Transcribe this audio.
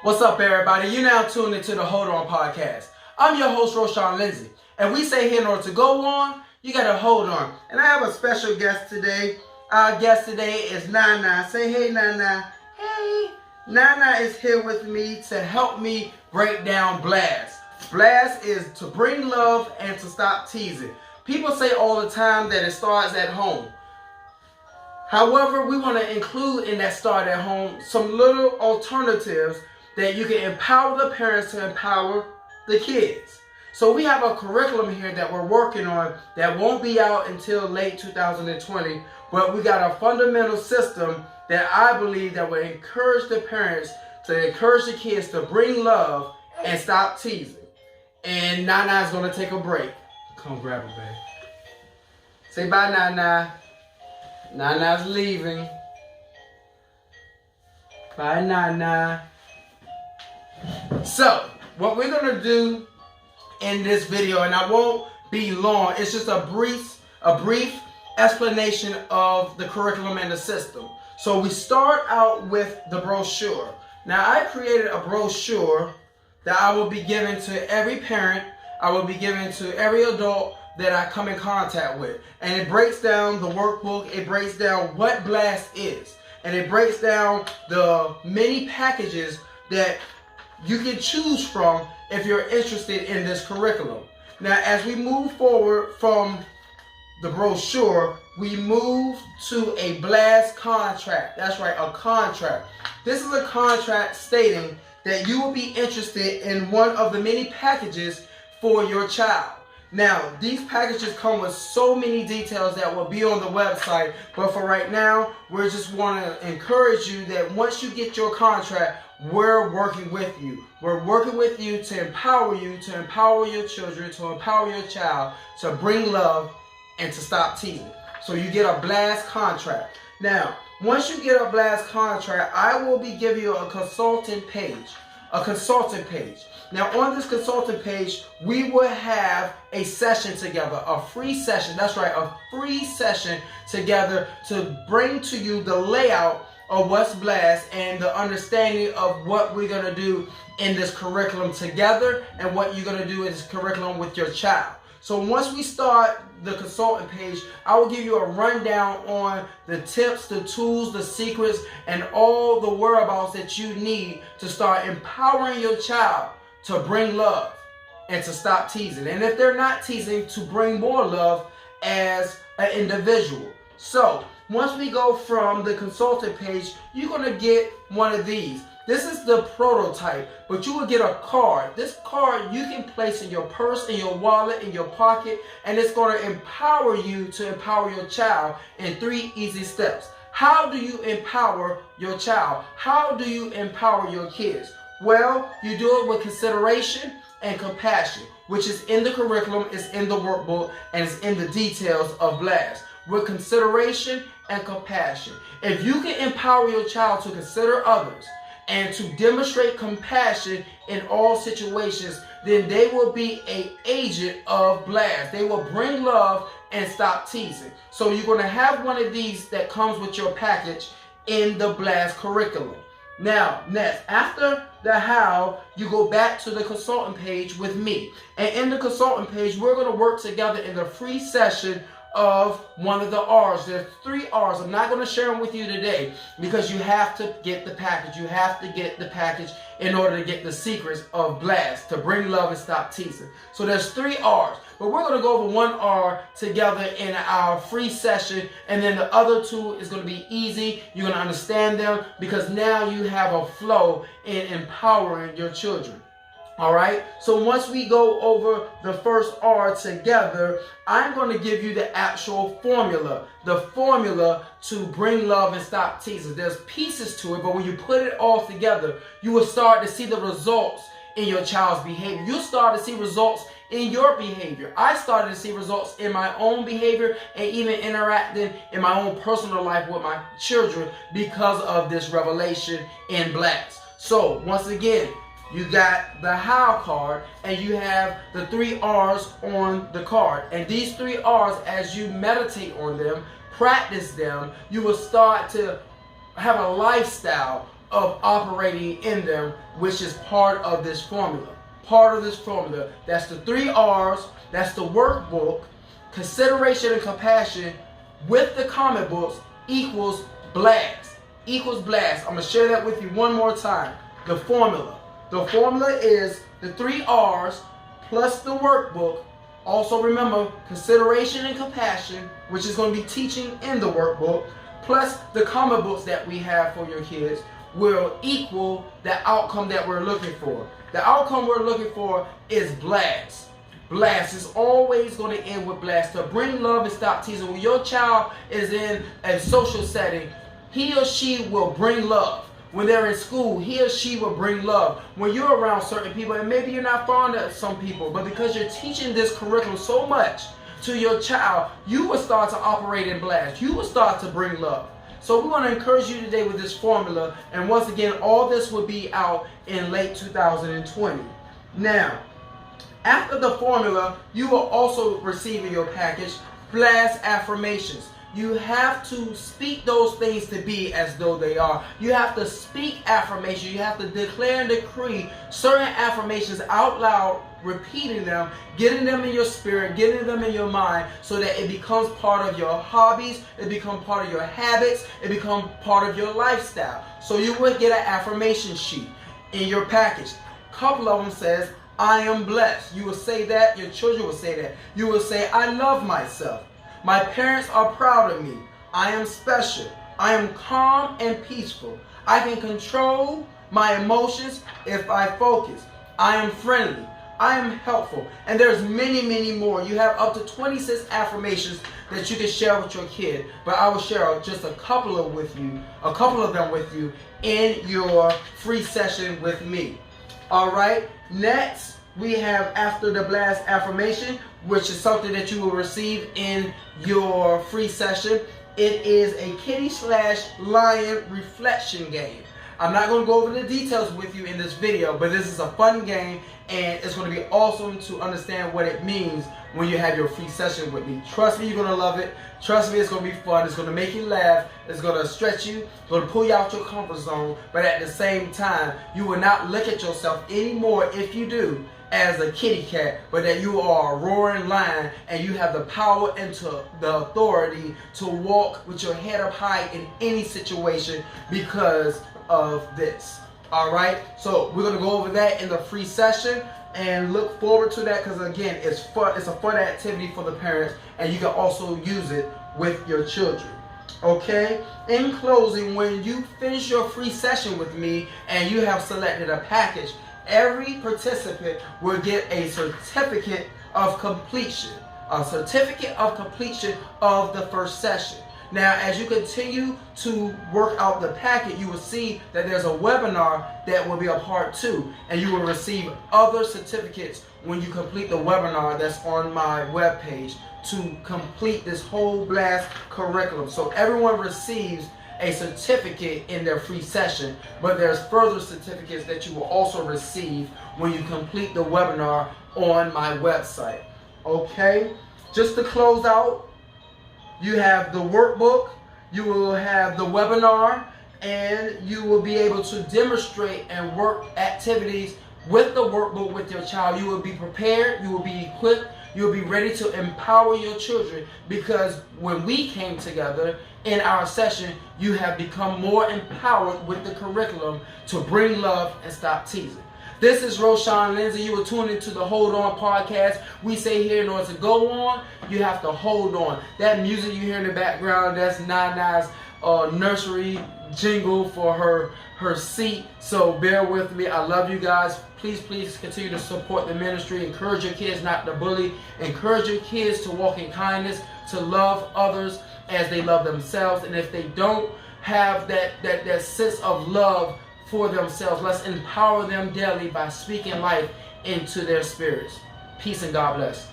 What's up, everybody? You're now tuned into the Hold On Podcast. I'm your host, Roshan Lindsay. And we say here, in order to go on, you got to hold on. And I have a special guest today. Our guest today is Nana. Say hey, Nana. Hey. Nana is here with me to help me break down Blast. Blast is to bring love and to stop teasing. People say all the time that it starts at home. However, we want to include in that start at home some little alternatives that you can empower the parents to empower the kids. So we have a curriculum here that we're working on that won't be out until late 2020, but we got a fundamental system that I believe that will encourage the parents to encourage the kids to bring love and stop teasing. And Nana's gonna take a break. Come grab her, babe. Say bye, Nana. Nana's leaving. Bye, Nana. So, what we're going to do in this video, and I won't be long, it's just a brief explanation of the curriculum and the system. So we start out with the brochure. Now, I created a brochure that I will be giving to every parent, I will be giving to every adult that I come in contact with. And it breaks down the workbook, it breaks down what Blast is, and it breaks down the many packages that you can choose from if you're interested in this curriculum. Now, as we move forward from the brochure, we move to a Blast contract. That's right, a contract. This is a contract stating that you will be interested in one of the many packages for your child. Now, these packages come with so many details that will be on the website, but for right now, we just want to encourage you that once you get your contract, we're working with you. We're working with you to empower your children, to empower your child, to bring love and to stop teasing. So you get a Blast contract. Now, once you get a Blast contract, I will be giving you a consultant page. Now, on this consultant page, we will have a session together, a free session. That's right, a free session together to bring to you the layout of what's Blast and the understanding of what we're going to do in this curriculum together and what you're going to do in this curriculum with your child. So once we start the consultant page, I will give you a rundown on the tips, the tools, the secrets, and all the whereabouts that you need to start empowering your child to bring love and to stop teasing. And if they're not teasing, to bring more love as an individual. So once we go from the consultant page, you're going to get one of these. This is the prototype, but you will get a card. This card you can place in your purse, in your wallet, in your pocket, and it's going to empower you to empower your child in 3 easy steps. How do you empower your child? How do you empower your kids? Well, you do it with consideration and compassion, which is in the curriculum, it's in the workbook, and it's in the details of Blast. With consideration and compassion. If you can empower your child to consider others and to demonstrate compassion in all situations, then they will be an agent of Blast. They will bring love and stop teasing. So you're going to have one of these that comes with your package in the Blast curriculum. Now, next, after the how, you go back to the consultant page with me. And in the consultant page, we're going to work together in the free session of one of the R's. There's 3 R's. I'm not going to share them with you today because you have to get the package. You have to get the package in order to get the secrets of Blast, to bring love and stop teasing. So there's 3 R's, but we're going to go over 1 R together in our free session, and then the other 2 is going to be easy. You're going to understand them because now you have a flow in empowering your children. All right, so once we go over the first R together, I'm going to give you the actual formula, the formula to bring love and stop teasing. There's pieces to it, but when you put it all together, you will start to see the results in your child's behavior. You'll start to see results in your behavior. I started to see results in my own behavior and even interacting in my own personal life with my children because of this revelation in Blast. So once again, you got the how card and you have the 3 R's on the card. And these 3 R's, as you meditate on them, practice them, you will start to have a lifestyle of operating in them, which is part of this formula. Part of this formula. That's the 3 R's. That's the workbook. Consideration and compassion with the comic books equals blast. Equals blast. I'm going to share that with you one more time. The formula. The formula is the 3 R's plus the workbook. Also remember, consideration and compassion, which is going to be teaching in the workbook, plus the comic books that we have for your kids, will equal the outcome that we're looking for. The outcome we're looking for is blast. Blast is always going to end with blast. To bring love and stop teasing. When your child is in a social setting, he or she will bring love. When they're in school, he or she will bring love. When you're around certain people, and maybe you're not fond of some people, but because you're teaching this curriculum so much to your child, you will start to operate in blast. You will start to bring love. So we want to encourage you today with this formula. And once again, all this will be out in late 2020. Now, after the formula, you will also receive in your package blast affirmations. You have to speak those things to be as though they are. You have to speak affirmation. You have to declare and decree certain affirmations out loud, repeating them, getting them in your spirit, getting them in your mind, so that it becomes part of your hobbies, it becomes part of your habits, it becomes part of your lifestyle. So you will get an affirmation sheet in your package. A couple of them says, I am blessed. You will say that. Your children will say that. You will say, I love myself. My parents are proud of me. I am special. I am calm and peaceful. I can control my emotions if I focus. I am friendly. I am helpful. And there's many, many more. You have up to 26 affirmations that you can share with your kid. But I will share just a couple of them with you in your free session with me. All right. Next, we have after the blast affirmation, which is something that you will receive in your free session. It is a kitty/lion reflection game. I'm not going to go over the details with you in this video, but this is a fun game, and it's going to be awesome to understand what it means when you have your free session with me. Trust me, you're going to love it. Trust me, it's going to be fun. It's going to make you laugh. It's going to stretch you. It's going to pull you out your comfort zone, but at the same time, you will not look at yourself anymore, if you do, as a kitty cat, but that you are a roaring lion, and you have the power and the authority to walk with your head up high in any situation because of this. All right, so we're going to go over that in the free session, and look forward to that, because again, it's fun. It's a fun activity for the parents, and you can also use it with your children. Okay, in closing, when you finish your free session with me and you have selected a package, every participant will get a certificate of completion. A certificate of completion of the first session. Now, as you continue to work out the packet, you will see that there's a webinar that will be a part 2, and you will receive other certificates when you complete the webinar that's on my webpage to complete this whole blast curriculum. So everyone receives a certificate in their free session, but there's further certificates that you will also receive when you complete the webinar on my website. Okay, just to close out, you have the workbook, you will have the webinar, and you will be able to demonstrate and work activities with the workbook with your child. You will be prepared, you will be equipped, you will be ready to empower your children, because when we came together in our session, you have become more empowered with the curriculum to bring love and stop teasing. This is Roshan Lindsay. You are tuned into the Hold On podcast. We say here, in order to go on, you have to hold on. That music you hear in the background, that's Nana's nursery jingle for her seat. So bear with me. I love you guys. Please continue to support the ministry. Encourage your kids not to bully. Encourage your kids to walk in kindness, to love others as they love themselves. And if they don't have that sense of love for themselves, let's empower them daily by speaking life into their spirits. Peace and God bless.